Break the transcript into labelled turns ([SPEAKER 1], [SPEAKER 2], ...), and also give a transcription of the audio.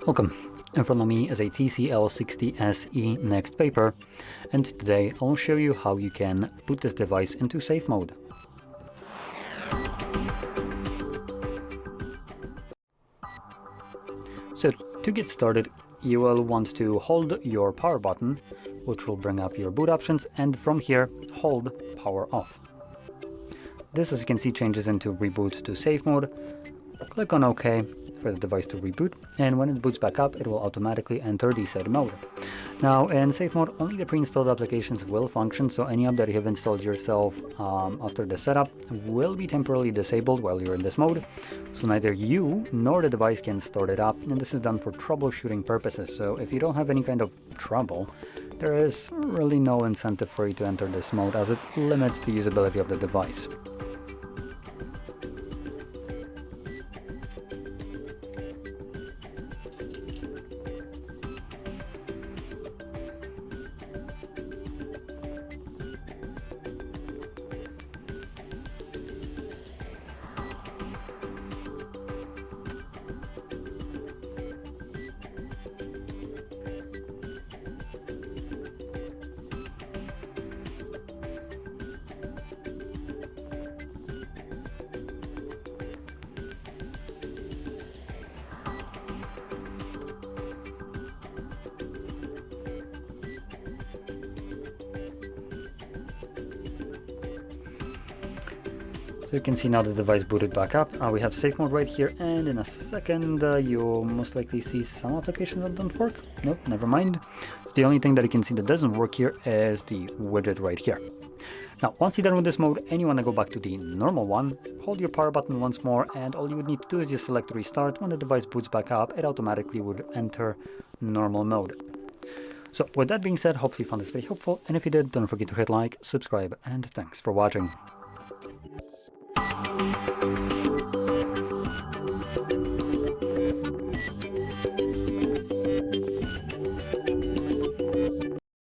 [SPEAKER 1] Welcome. In front of me is a TCL 60 SE NXTpaper, and today I'll show you how you can put this device into safe mode. So to get started, you will want to hold your power button, which will bring up your boot options, and from here hold power off. This, as you can see, changes into reboot to safe mode. Click on OK for the device to reboot, and when it boots back up, it will automatically enter the said mode. Now, in safe mode, only the pre-installed applications will function, so any app that you have installed yourself after the setup will be temporarily disabled while you're in this mode, so neither you nor the device can start it up, and this is done for troubleshooting purposes. So if you don't have any kind of trouble, there is really no incentive for you to enter this mode, as it limits the usability of the device. So you can see now the device booted back up. We have safe mode right here, and in a second you'll most likely see some applications that don't work. Nope, never mind. So the only thing that you can see that doesn't work here is the widget right here. Now, once you're done with this mode and you want to go back to the normal one, hold your power button once more, and all you would need to do is just select restart. When the device boots back up, it automatically would enter normal mode. So with that being said, hopefully you found this very helpful, and if you did, don't forget to hit like, subscribe, and thanks for watching.